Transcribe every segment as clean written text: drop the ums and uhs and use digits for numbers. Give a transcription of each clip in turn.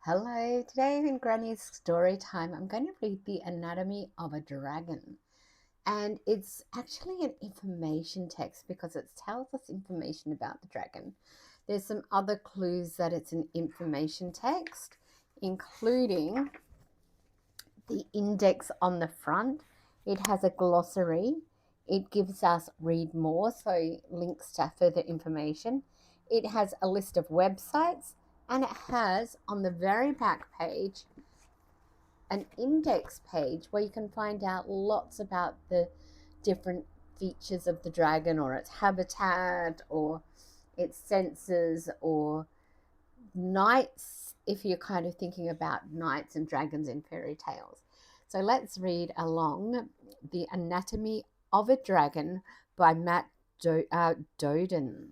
Hello, today in Granny's story time, I'm going to read The Anatomy of a Dragon. And it's actually an information text because it tells us information about the dragon. There's some other clues that it's an information text, including the index on the front. It has a glossary. It gives us read more, so links to further information. It has a list of websites, and it has on the very back page an index page where you can find out lots about the different features of the dragon, or its habitat, or its senses, or knights, if you're kind of thinking about knights and dragons in fairy tales. So let's read along The Anatomy of a Dragon by Doeden.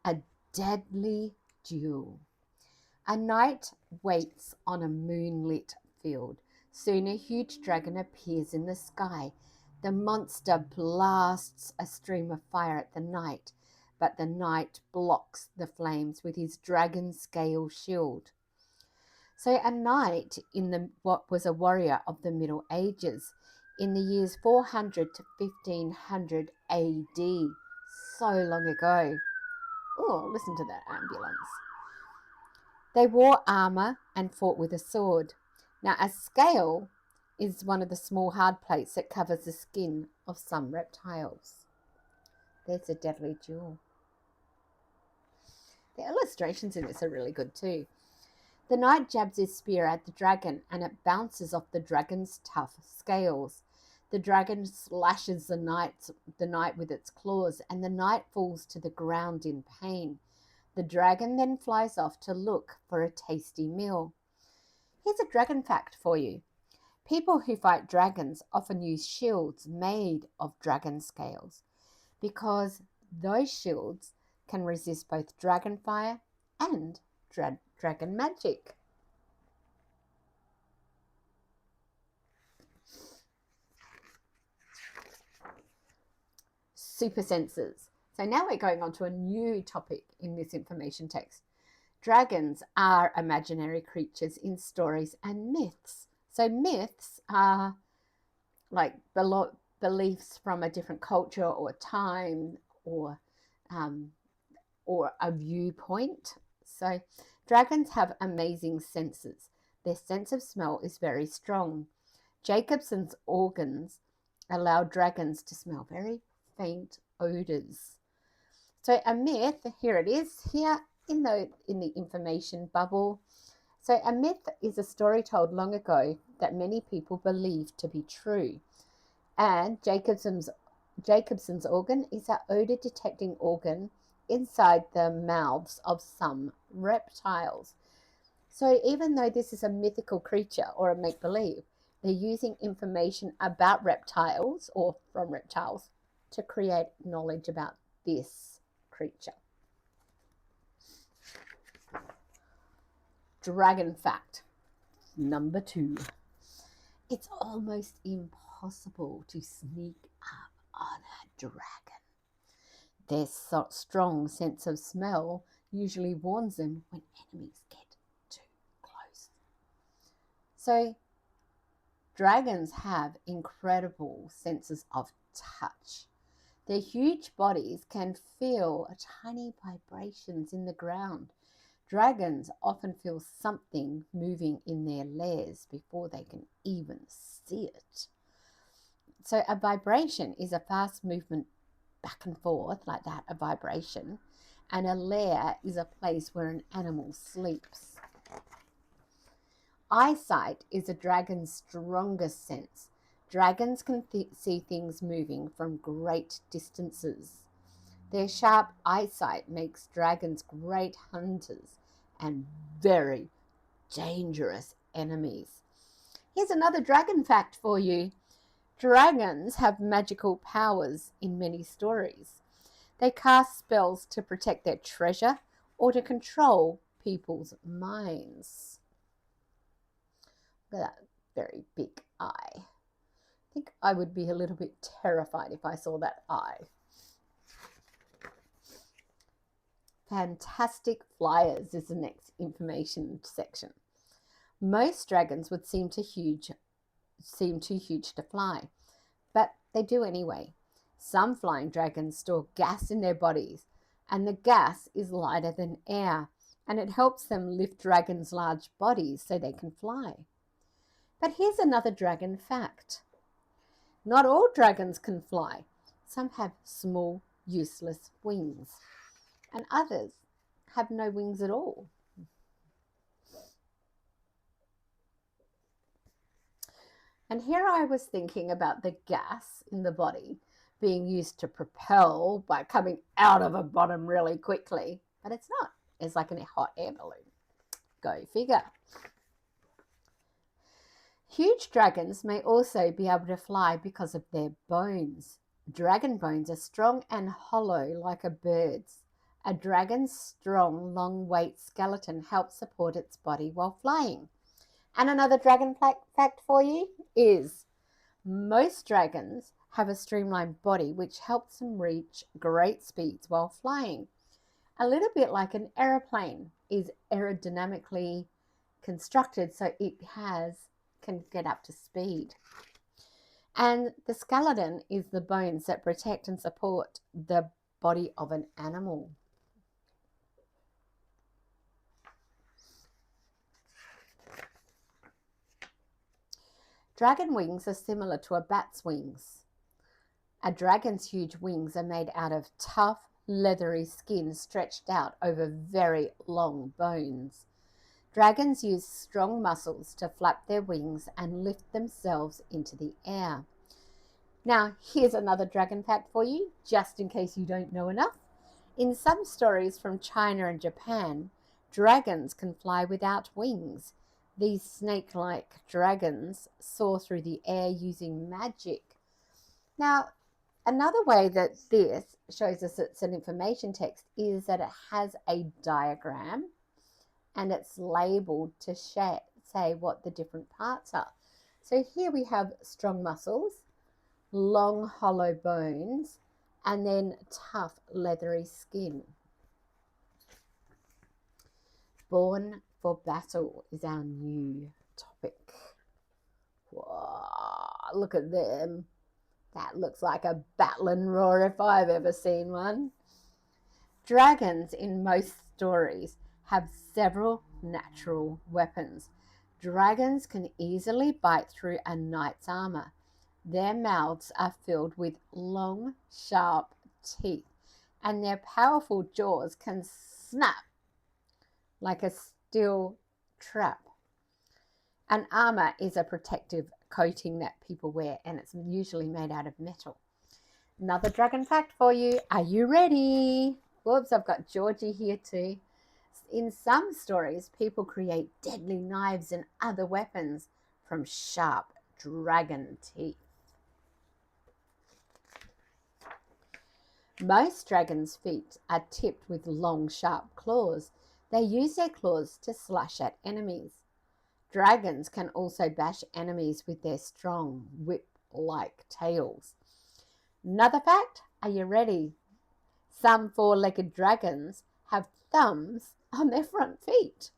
A deadly duel. A knight waits on a moonlit field. Soon a huge dragon appears in the sky. The monster blasts a stream of fire at the knight, but the knight blocks the flames with his dragon scale shield. So a knight in what was a warrior of the Middle Ages in the years 400 to 1500 AD, so long ago. Oh, listen to that ambulance. They wore armour and fought with a sword. Now, a scale is one of the small hard plates that covers the skin of some reptiles. There's a deadly jewel. The illustrations in this are really good too. The knight jabs his spear at the dragon and it bounces off the dragon's tough scales. The dragon slashes the knight with its claws, and the knight falls to the ground in pain. The dragon then flies off to look for a tasty meal. Here's a dragon fact for you. People who fight dragons often use shields made of dragon scales because those shields can resist both dragon fire and dragon magic. Super senses. So now we're going on to a new topic in this information text. Dragons are imaginary creatures in stories and myths. So myths are like beliefs from a different culture or time um, or a viewpoint. So dragons have amazing senses. Their sense of smell is very strong. Jacobson's organs allow dragons to smell very faint odors. So a myth, here it is, here in the information bubble. So a myth is a story told long ago that many people believe to be true. And Jacobson's organ is an odor detecting organ inside the mouths of some reptiles. So even though this is a mythical creature or a make-believe, they're using information about reptiles or from reptiles to create knowledge about this creature. Dragon fact number 2. It's almost impossible to sneak up on a dragon. Their strong sense of smell usually warns them when enemies get too close. So dragons have incredible senses of touch. Their huge bodies can feel tiny vibrations in the ground. Dragons often feel something moving in their lairs before they can even see it. So a vibration is a fast movement back and forth like that, a vibration. And a lair is a place where an animal sleeps. Eyesight is a dragon's strongest sense. Dragons can see things moving from great distances. Their sharp eyesight makes dragons great hunters and very dangerous enemies. Here's another dragon fact for you. Dragons have magical powers in many stories. They cast spells to protect their treasure or to control people's minds. Look at that very big eye. I think I would be a little bit terrified if I saw that eye. Fantastic flyers is the next information section. Most dragons would seem too huge to fly, but they do anyway. Some flying dragons store gas in their bodies, and the gas is lighter than air, and it helps them lift dragons' large bodies so they can fly. But here's another dragon fact. Not all dragons can fly. Some have small, useless wings, and others have no wings at all. And here I was thinking about the gas in the body being used to propel by coming out of a bottom really quickly, but it's not. It's like a hot air balloon. Go figure. Huge dragons may also be able to fly because of their bones. Dragon bones are strong and hollow like a bird's. A dragon's strong, long weight skeleton helps support its body while flying. And another dragon fact for you is most dragons have a streamlined body which helps them reach great speeds while flying. A little bit like an aeroplane is aerodynamically constructed so it can get up to speed. And the skeleton is the bones that protect and support the body of an animal. Dragon wings are similar to a bat's wings. A dragon's huge wings are made out of tough, leathery skin stretched out over very long bones. Dragons use strong muscles to flap their wings and lift themselves into the air. Now, here's another dragon fact for you, just in case you don't know enough. In some stories from China and Japan, dragons can fly without wings. These snake-like dragons soar through the air using magic. Now, another way that this shows us it's an information text is that it has a diagram and it's labeled to say what the different parts are. So here we have strong muscles, long hollow bones, and then tough leathery skin. Born for battle is our new topic. Whoa, look at them. That looks like a battling roar if I've ever seen one. Dragons in most stories have several natural weapons. Dragons can easily bite through a knight's armor. Their mouths are filled with long, sharp teeth, and their powerful jaws can snap like a steel trap. An armor is a protective coating that people wear, and it's usually made out of metal. Another dragon fact for you. Are you ready? Whoops, I've got Georgie here too. In some stories, people create deadly knives and other weapons from sharp dragon teeth. Most dragons' feet are tipped with long, sharp claws. They use their claws to slash at enemies. Dragons can also bash enemies with their strong, whip-like tails. Another fact, are you ready? Some four-legged dragons have thumbs on their front feet.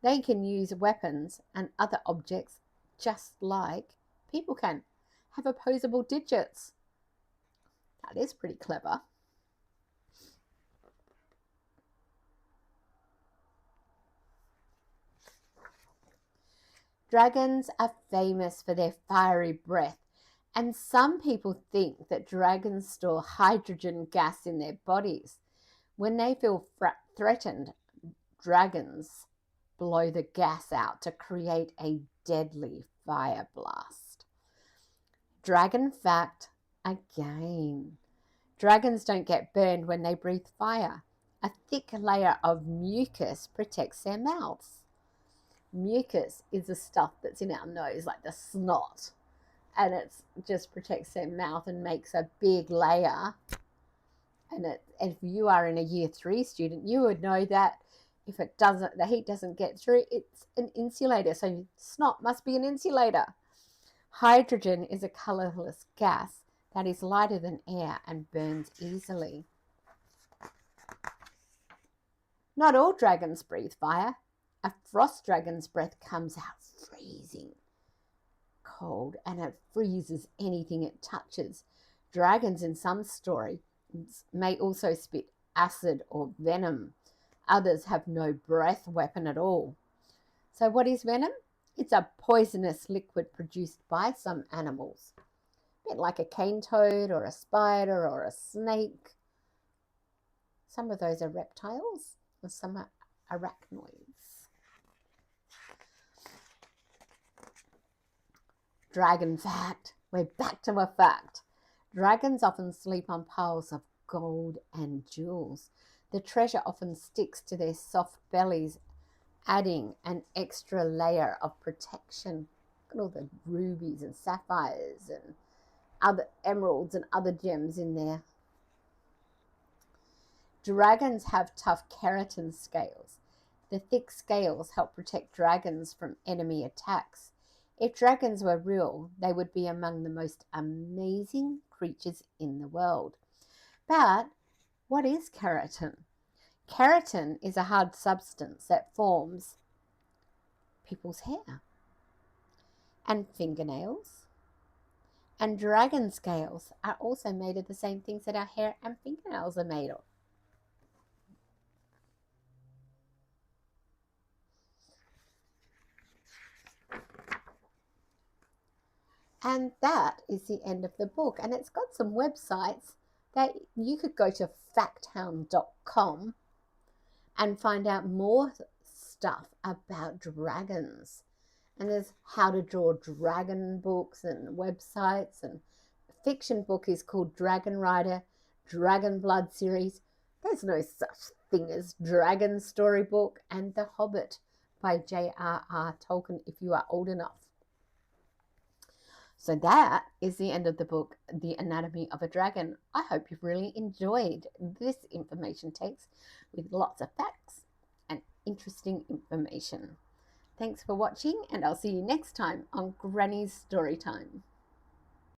They can use weapons and other objects just like people can. Have opposable digits. That is pretty clever. Dragons are famous for their fiery breath, and some people think that dragons store hydrogen gas in their bodies. When they feel threatened, dragons blow the gas out to create a deadly fire blast. Dragon fact again. Dragons don't get burned when they breathe fire. A thick layer of mucus protects their mouths. Mucus is the stuff that's in our nose, like the snot, and it just protects their mouth and makes a big layer. And if you are in a year 3 student, you would know that if the heat doesn't get through, it's an insulator. So snot must be an insulator. Hydrogen is a colorless gas that is lighter than air and burns easily. Not all dragons breathe fire. A frost dragon's breath comes out freezing cold and it freezes anything it touches. Dragons in some stories may also spit acid or venom. Others have no breath weapon at all. So, what is venom? It's a poisonous liquid produced by some animals, a bit like a cane toad or a spider or a snake. Some of those are reptiles and some are arachnoids. Dragon fact. We're back to a fact. Dragons often sleep on piles of gold and jewels. The treasure often sticks to their soft bellies, adding an extra layer of protection. Look at all the rubies and sapphires and other emeralds and other gems in there. Dragons have tough keratin scales. The thick scales help protect dragons from enemy attacks. If dragons were real, they would be among the most amazing creatures in the world. But what is keratin? Keratin is a hard substance that forms people's hair and fingernails. And dragon scales are also made of the same things that our hair and fingernails are made of. And that is the end of the book. And it's got some websites that you could go to facthound.com and find out more stuff about dragons. And there's how to draw dragon books and websites. And the fiction book is called Dragon Rider, Dragon Blood series. There's no such thing as Dragon Storybook, and The Hobbit by J.R.R. Tolkien if you are old enough. So that is the end of the book, The Anatomy of a Dragon. I hope you've really enjoyed this information text with lots of facts and interesting information. Thanks for watching, and I'll see you next time on Granny's Storytime.